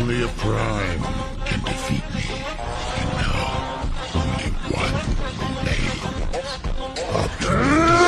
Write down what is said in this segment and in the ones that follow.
Only a prime can defeat me. And now, only one remains. Optimus.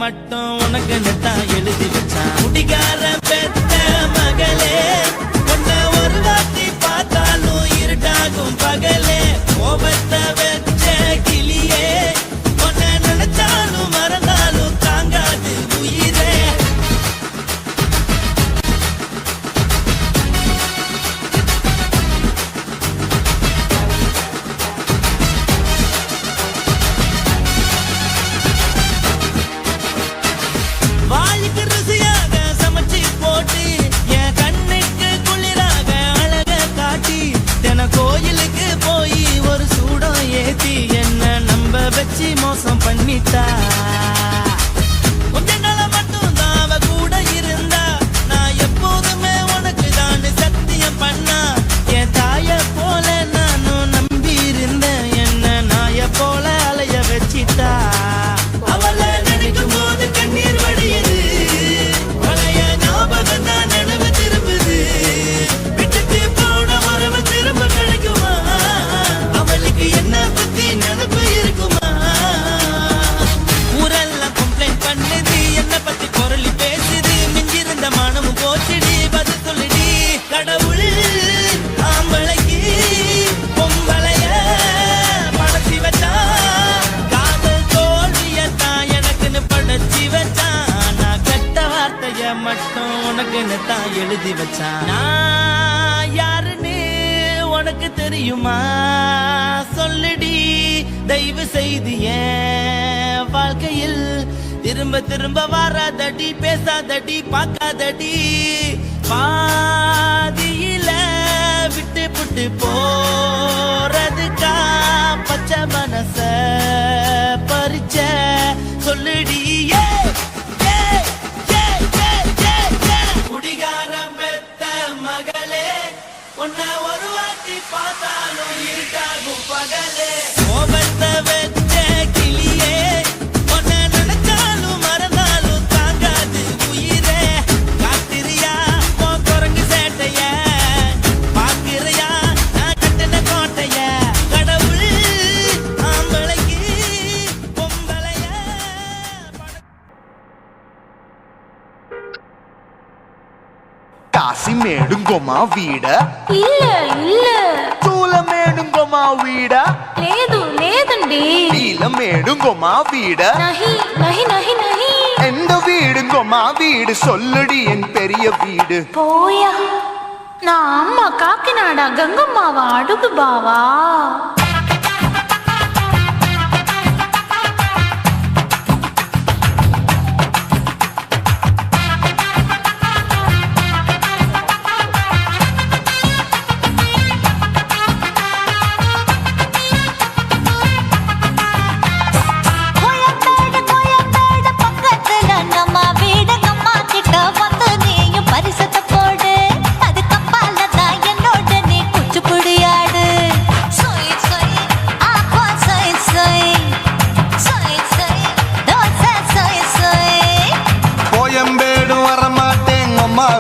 மட்டும் உனக்கு நெத்தான் எழுதி வச்சான் குடிகார பெத்த மகளே உன்னை ஒரு வாட்டி பார்த்தாலும் இருட்டாகும் பகலே கோபத்தை வச்ச கிளியே உன்னை நினைச்சாலும் மறந்தாலும் தாங்காது உயிரே வாளுக்கு ருசியாக சமைச்சு போட்டு என் கண்ணுக்கு குளிராக அழக காட்டி தின கோயிலுக்கு போய் ஒரு சூடம் ஏத்தி என்ன நம்ப வச்சு மோசம் பண்ணிட்டா கொஞ்ச நாள மட்டும் தான் அவ கூட இருந்தா நான் எப்போதுமே உனக்கு தான் சத்தியம் பண்ணா என் தாய போல நானும் நம்பி இருந்தேன் என்ன நாய போல அலைய வச்சிட்டா அவளை நினைக்கும் போது கண்ணீர் வடியுது பழைய ஞாபகம் தான் நினைவு திரும்புது விட்டுட்டு போன உறவு திரும்ப கிடைக்குமா அவளுக்கு என்ன பத்தி நினைப்பு இருக்குமா ஊரெல்லாம் கம்ப்ளைண்ட் பண்ணுது என்ன பத்தி குரலி பேசுது மிஞ்சிருந்த மனமும் போச்சுடி பதில் சொல்லுடி கடவுள் ஆம்பளைக்கு பொம்பளைய படைச்சி வச்சா காதல் தோல்வியத்தான் எனக்குன்னு படைச்சி வச்சான் நான் கெட்ட வார்த்தைய மட்டும் உனக்குன்னு தான் எழுதி வச்சான் நான் யாருன்னு உனக்கு தெரியுமா சொல்லுடி தயவு செய்து என் வாழ்க்கையில் திரும்ப திரும்ப வராதடி பேசாதடி பார்க்காதடி பாதியில விட்டு புட்டு போறதுக்கா பச்சை மனச பறிச்ச சொல்லுடி குடிகாரம் பெத்த மகளே உன்னை ஒரு வாட்டி பார்த்தாலும் இருட்டாகும் பகலே கோபத்தை வச்ச கிளியே உன்னை நினைச்சாலும் மறந்தாலும் தாங்காது உயிரே காத்திரியா உன் குரங்கு சேட்டைய பாக்கிறியா நான் கட்டின கோட்டைய கடவுள் ஆம்பளைக்கு பொம்பளைய కాశీమేడుంగోమా వీడ இல்ல இல்ல చూలమేడుంగోమా వీడ లేదు లేదండి నీలమేడుంగోమా వీడ நஹி நஹி நஹி நஹி எந்த வீடுங்கோமா வீடு சொல்லுடி என் பெரிய வீடு போயா நான் அம்மா காக்கிநாடா கங்கம்மாவா அடுகு பாவா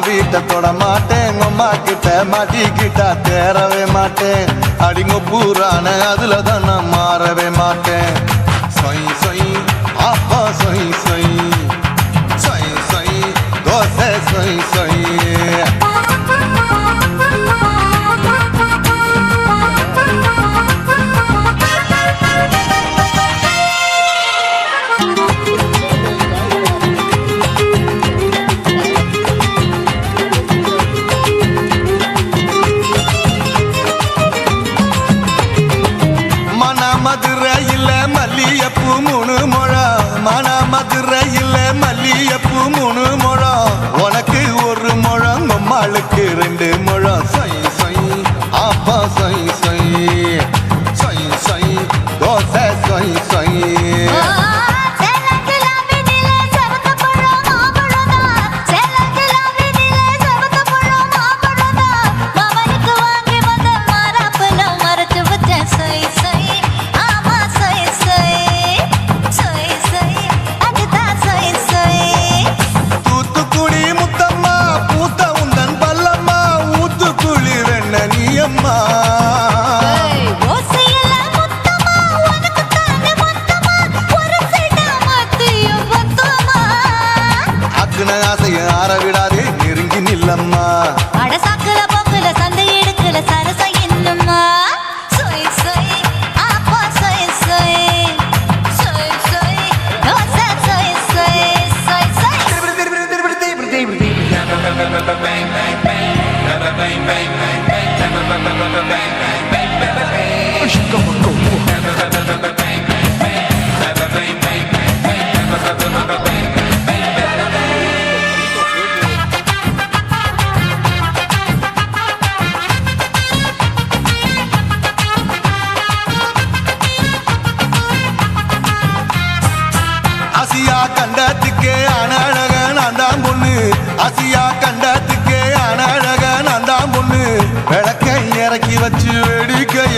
வீட்டை தொட மாட்டேன் அம்மா கிட்ட மாட்டிக்கிட்டா தேரவே மாட்டேன் அடிங்க பூரான அதுல தான் நான் மாறவே மாட்டேன் சொய் சொய் ஆப்பா சொய் சொய் சொய் சொய் தோசை சொய் சொய்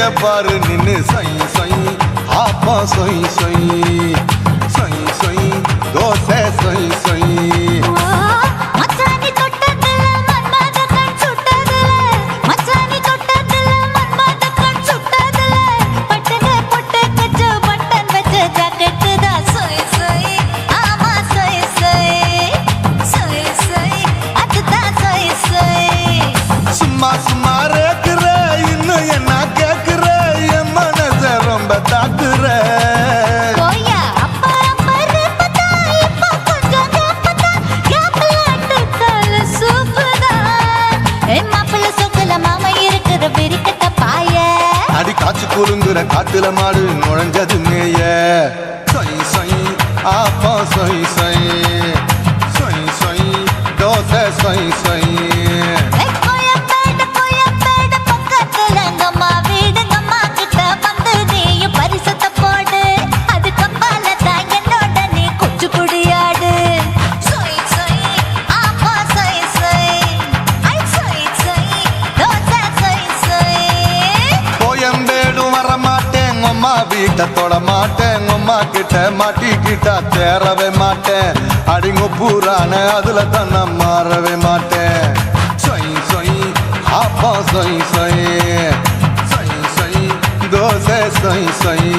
வேலைய பாரு நின்னு சொய் சொய் ஆப்பா சொய் சொய் சொய் சொய் தோசை சொய் சொய் மச்சானி தொட்டதுல மன்மத கண் சுட்டதுல மச்சானி தொட்டதுல மன்மத கண் சுட்டதுல பட்டனே பொட்டு கச்சு பட்டன் வச்ச ஜாக்கெட் தான் சொய் சொய் ஆமா சொய் சொய் சொய் சொய் அதுதான் சொய் சொய் சும்மா சும்மா ரேக்குற இன்னும் என்ன கேக்குற என் மனச ரொம்ப தாக்குற போயா அப்பா அப்பா ரப்பதா இப்ப கொஞ்சம் கேப்பதா கேப்பலாட்டு தல சூப்பதா மாப்பிள்ள சொக்கல மாமா இருக்கிற விரிக்கட்ட பாய அடி காய்ச்சி குலுங்குற காட்டுல மாடு நுழைஞ்சது மேய சொய் சொய் ஆப்பா சொய் சொய் சொய் சொய் தோசை சொய் சொய் கோயம்பேடு பக்கத்துல எங்கம்மா வீடு அம்மா கிட்ட வந்து நீயும் பரிசத்தை போடு அது கப்பால தான் என்னோட நீ குச்சி குடியாடு சொய் சொய் ஆப்பா சொய் சொய் ஐ சொய் சொய் தோசை சொய் சொய் கோயம்பேடு வர மாட்டேன் அம்மா வீட்டை தொட மாட்டேன் அம்மா கிட்ட மாட்டிக்கிட்டா தேரவே மாட்டேன் அடிங்க பூரான அதுல தான் நான் மாறவே மாட்டேன் சொய் சொய் ஆப்பா சொய் சொய் சொய் சொய் தோசை சொய் சொய்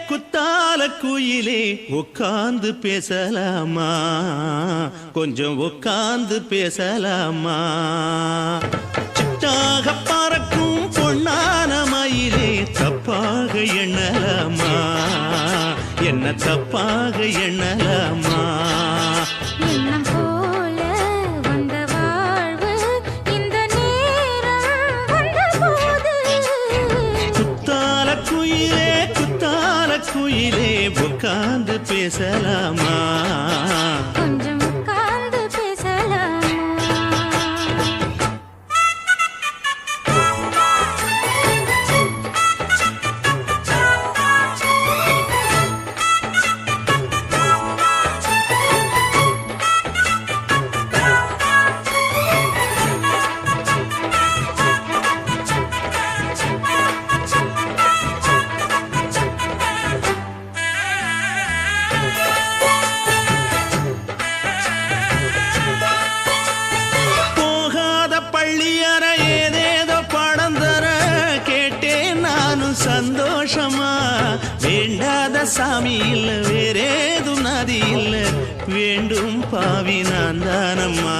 குத்தால குயிலே உட்கார்ந்து பேசலாமா கொஞ்சம் உட்கார்ந்து பேசலாமா சிட்டாக பறக்கும் பொன்னான மயிலே தப்பாக எண்ணலாமா என்ன தப்பாக எண்ணலாமா எண்ணம் போல வந்த வாழ்வு இந்த நேரம் வந்தபோது குத்தால குயிலே உட்கார்ந்து பேசலாமா கொஞ்சம் உட்கார்ந்து பேசலாமா சந்தோஷமா வேண்டாத சாமி இல்ல வேறேதும் நதி இல்ல வேண்டும் பாவி நான் தானம்மா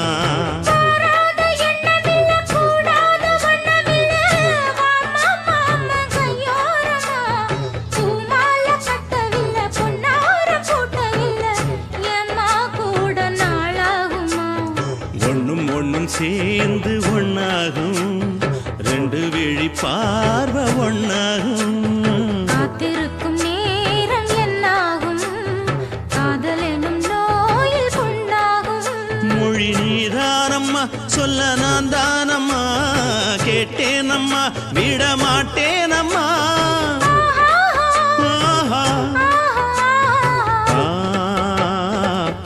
ஒண்ணும் ஒண்ணும் சேர்ந்து ஒன்னாகும் ரெண்டு விழி பார்வை ஒன்னாகும் காத்திருக்கும் நேரம் என்னாகும் காதல் எனும் நோயில் புண்ணாகும் மொழி நீதானம்மா சொல்ல நான் தானம்மா கேட்டேனம்மா விட மாட்டேனம்மா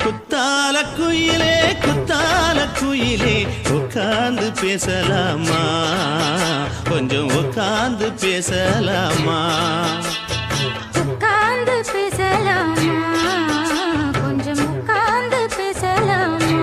குத்தால குயிலே உட்கார்ந்து பேசலாமா கொஞ்சம் உட்கார்ந்து பேசலாமா உட்கார்ந்து பேசலாமா கொஞ்சம் உட்கார்ந்து பேசலாமா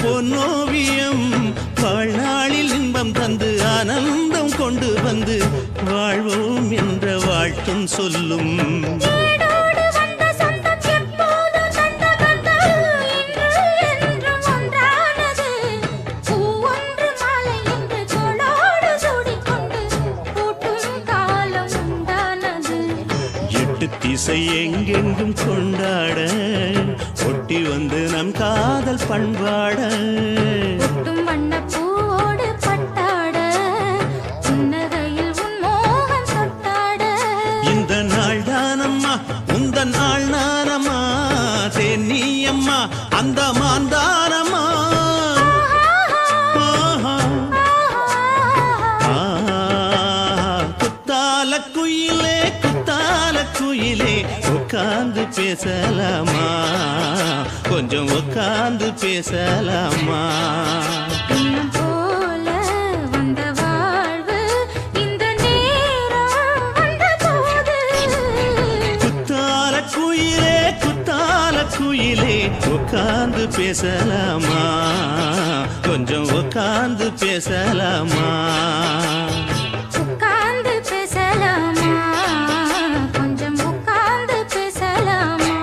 பொன்னோவியம் வாழ்நாளில் இன்பம் தந்து ஆனந்தம் கொண்டு வந்து வாழ்வோம் என்ற வாழ்த்தும் சொல்லும். ஏடோடு வந்த சொந்தம் எப்போதும் தந்த பந்தம் இன்று என்றும் ஒன்றானது. பூ ஒன்று மாலை என்று தோளோடு சூடிக்கொண்டு பூட்டும் காலம் உண்டானது. எட்டு திசை எங்கெங்கும் கொண்டாட ஒட்டி வந்து நம் காதல் பண்பாட ஒட்டும் வண்ணப் பூவோடு பட்டாட புன்னகையில் உன் மோகம் தொட்டாட. இந்த நாள் தானம்மா உந்த நாள் நானம்மா தேனி அம்மா அந்த மாந்தானம்மா. குத்தால குயிலே குத்தால குயிலே உட்கார்ந்து பேசலாமா கொஞ்சம் உட்கார்ந்து பேசலாமா. இன்னும் போல வந்த வாழ்வு இந்த நேரம் வந்தபோது. குத்தால குயிலே உட்கார்ந்து பேசலாமா கொஞ்சம் உட்கார்ந்து பேசலாமா. உட்கார்ந்து பேசலாமா கொஞ்சம் உட்கார்ந்து பேசலாமா.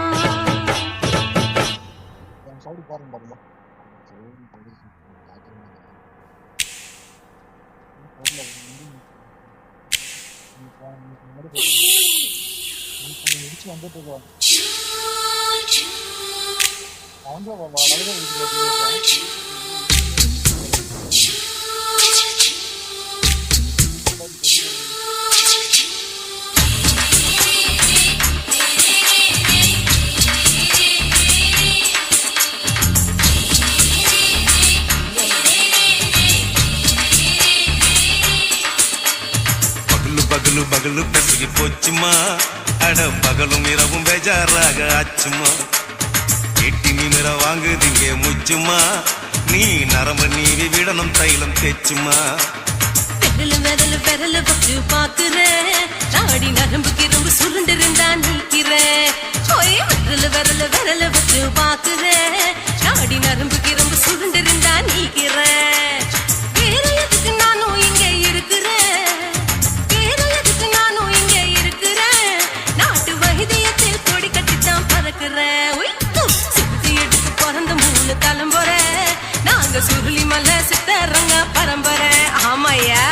பகலு பகலு பசிக்கு போச்சுமா அட பகலும் இரவும் பேஜாராக ஆச்சுமா. எட்டி நிமிர வாங்குதிங்க முச்சுமா நீ நரம்பு நீவி விடணும் தைலம் தேச்சுமா. விரலு விரலு பட்டு பாக்குறேன் நாடி நரம்பு கிரம்பு சுருண்டிருந்தா நிற்கிறேன். விரலு பட்டு பாக்குறேன் நாடி நரம்பு கிரம்பு சுருண்டிருந்தா நிற்கிறேன். வேற எதுக்கு நானும் இங்க இருக்கிறேன் நாட்டு வைத்தியத்தில் கொடி கட்டித்தான் பறக்கிறேன். சுத்தி எடுத்து பிறந்த 3 தலைமுறை நாங்க சுருளி மலை சித்தரங்க பரம்பரை. ஆமாயா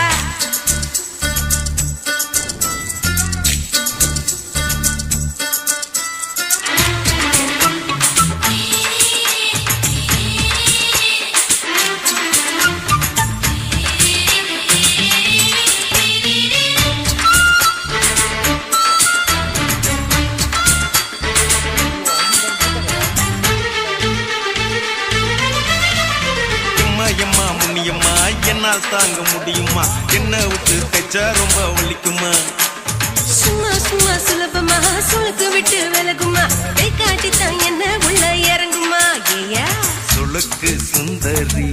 எம்மா முன்னியம்மா என்னால் தாங்க முடியுமா என்ன விட்டு தைச்சா ரொம்ப வலிக்குமா. சும்மா சும்மா சுலபமா சுளுக்கு விட்டு விலகுமா கை காட்டித்தான் என்ன உள்ள இறங்குமா. ஏயா சுளுக்கு சுந்தரி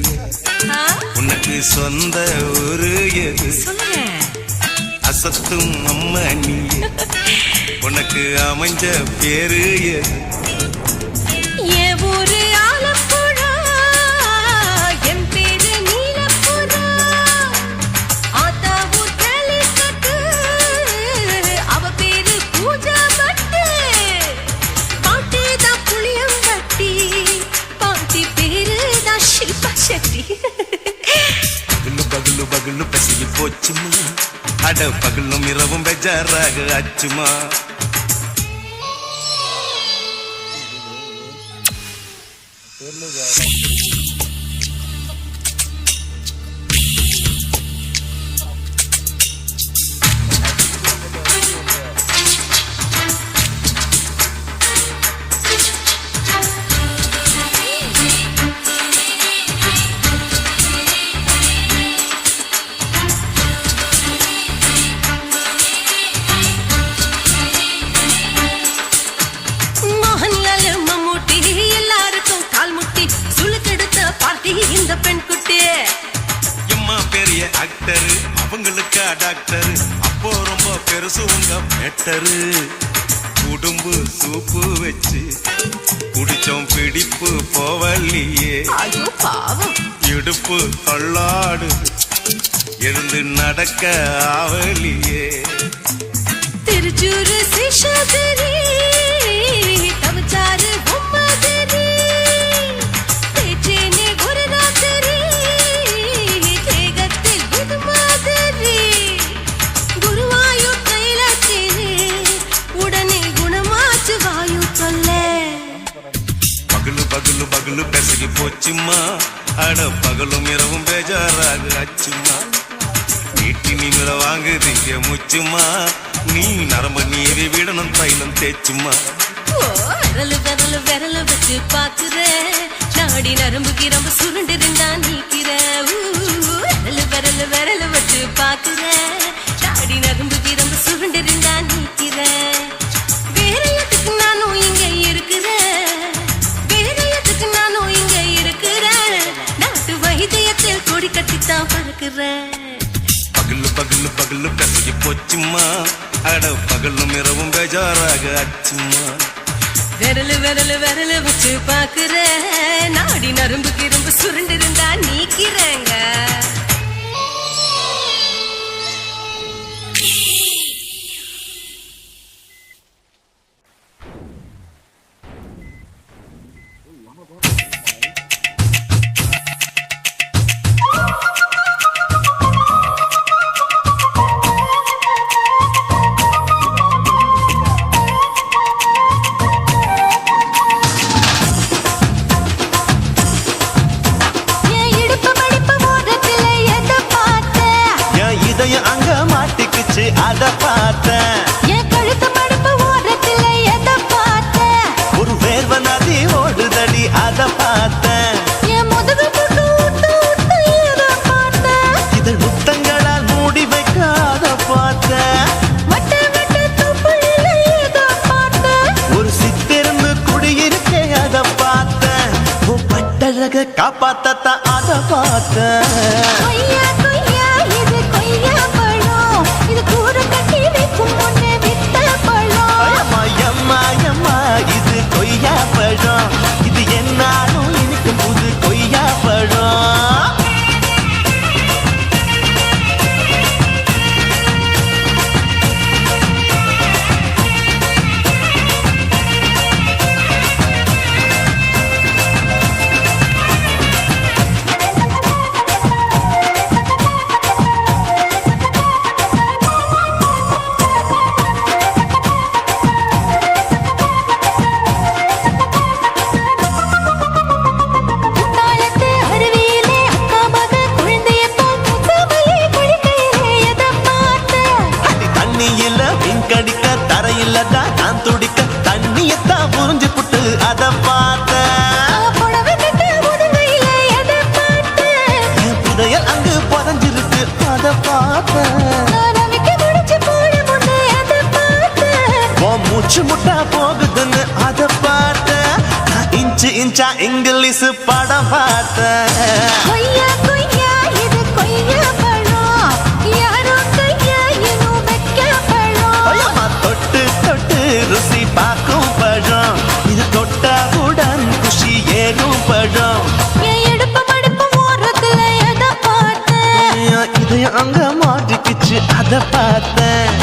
உனக்கு சொந்த ஊரு எது சொல்லுங்க அசத்தும் அம்மா நீ உனக்கு அமைஞ்ச பேரு எது. என் ஊரு ஆலப்புழா என் பேரு நீலப்புறா. ஆத்தா ஊர் கேலிக்கட்டு அவ பேரு பூஜா பட்டு. பாட்டி தான் புளியம் கட்டி பாட்டி பேரு தான் ஷில்பா செட்டி. பகலு பகலு பகலு பசிக்கு போச்சுமா அட பகலும் இரவும் பெஜாராக ஆச்சுமா. இந்த பெண் குட்டி எம்மா பெரிய ஆக்டரு அவங்களுக்கா டாக்டரு அப்போ ரொம்ப பெருசு உங்க மேட்டரு. உடும்பு சூப்பு வச்சு குடிச்சோம் பிடிப்பு போவல்லையே. ஐயோ பாவம். இடுப்பு தள்ளாடு எழுந்து நடக்க ஆவலியே. திருச்சூர் சிஷாதிரி தவச்சாரு பொம்மதிரி தேச்சேனே ஒரு ராத்திரி தேகத்தில் இது மாதிரி குருவாயூர் கைலாத்திரி உடனே குணமாச்சு வாயு சொல்ல. பகலு பகலு பகலு பெசகி போச்சுமா அட பகலும் இரவும் பேஜாராக ஆச்சுமா. நீட்டி நிமிர வாங்குதீங்க முச்சுமா நீ நரம்பு நீவி விடணும் தைலம் தேச்சுமா. விரலு விரலு விரலு வச்சு பாக்குற நாடி நரம்பு கிரம்பு சுருண்டு இருந்தா நீக்கிற. விரலு விரலு விரலு வச்சு பாக்குற நாடி நரம்பு கிரம்பு சுருண்டு இருந்தா நீக்கிற. வேற எதுக்கு நானும் இங்க இருக்கிற வேற எதுக்கு நானும் இங்க இருக்கிற நாட்டு வைத்தியத்தில் கொடி கட்டித்தான் பறக்குற. பகலு பகலு பகலு பெசகி போச்சுமா அட பகலும் இரவும் பேஜாராக ஆச்சுமா. விரலு விரலு விரலு வச்சு பாக்குற நாடி நரம்பு கிரம்பு சுருண்டு இருந்தா நீக்கிறேங்க. அத பார்த்தேன் என் கழுத்து மடுப்பு ஓரத்துல எதை பார்த்தேன் ஒரு வேர்வ நதி ஓடுதடி அத பார்த்தேன் என் முதுகு போட்டு விட்டு விட்டு எதை பார்த்தேன் இதழ் முத்தங்களால் மூடி வைக்க அத பார்த்தேன் வட்ட வட்ட துப்புல எதை பார்த்தேன் ஒரு சித்திருந்து குடியிருக்கே அத பார்த்தேன் உன் பட்டழக காப்பாத்தத்தான் அத பார்த்தேன். கொய்யா கொய்யா இது கொய்யா பழம் இது கூற கட்டி வைக்கும் முன்னே வித்த பழம். அம்மா அம்மா அம்மா இது கொய்யா பழம் இது என்னாலும் இனிக்கும் புது கொய்யா பழம். குத்தாலத்து அருவியிலே அக்கா மக குழந்தைய போல் முத்தமிழே குளிக்கையிலே எதை பார்த்தேன் அடி தண்ணியில மீன் கடிக்க தரையில தான் நான் துடிக்க தண்ணியத்தான் புரிஞ்சு புட்டு அத பார்த்தேன். புடவை கட்ட முதுகையிலே எதை பார்த்தேன் என் புதையல் அங்கு புதஞ்சிருக்கு அத பார்த்தேன். நான் அவிக்க முடிச்சு போட முன்னே எதை பார்த்தேன் உன் மூச்சு முட்டா போகுதுன்னு அத பார்த்தேன். நான் இன்ச்சு இன்ச்சா இங்கிலீஷ் படம் பார்த்தேன். கொய்யா கொய்யா இது கொய்யா பழம் யாரோ கையா இன்னும் வைக்க பழம் ஐயம்மா தொட்டு தொட்டு ருசி பார்க்கும் பழம் இது தொட்டாவுடன் குஷி ஏறும் பழம். என் இடுப்பு மடுப்பு ஓரத்துல எதை பார்த்தேன் என் இதயம் அங்க மாட்டிக்கிச்சு அத பார்த்தேன்.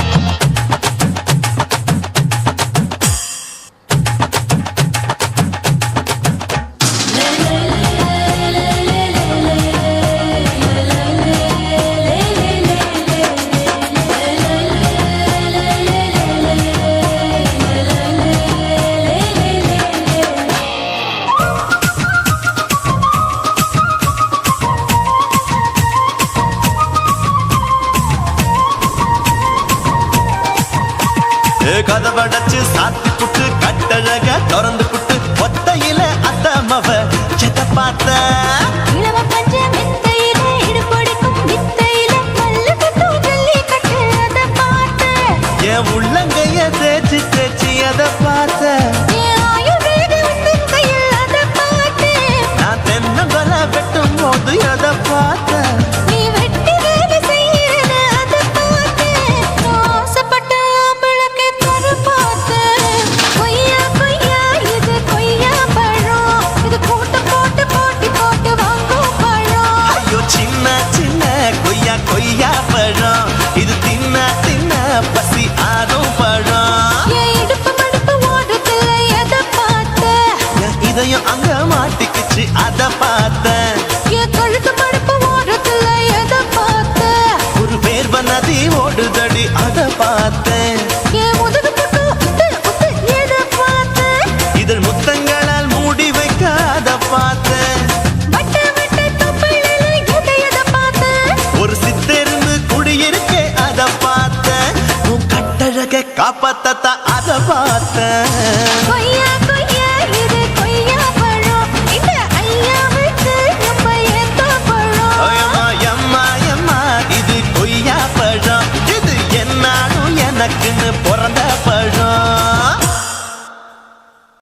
கதவடைச்சு சாத்தி புட்டு கட்டழக திறந்து புட்டு ஒத்தையில அத்தமவ செத்த பார்த்த இளவ பஞ்ச மெத்தையிலே இடுப்படிக்கும் வித்தையில மல்லு கட்டும் ஜல்லி கட்டு அதை பார்த்தேன் என் உள்ளங்கைய தேய்ச்சி தேய்ச்சி அத பார்த்த என் ஆயுர்வேத உந்தன் கையில் அதை பார்த்தேன் நான் தென்னங்கொலை வெட்டும் போது அத பார்த்த நீ வெட்டி வேலை செய்யறது அதை பார்த்தேன் ஆசைப்பட்ட ஆம்பளுக்கு தர பார்த்தேன் காப்பாத்தத்தான் அதை பார்த்தேன். கொய்யா கொய்யா இது கொய்யா பழம் இந்த ஐயாவுக்கு ரொம்ப ஏத்த பழம் அம்மா எம்மா எம்மா இது கொய்யா பழம் இது என்னாலும் எனக்குன்னு பிறந்த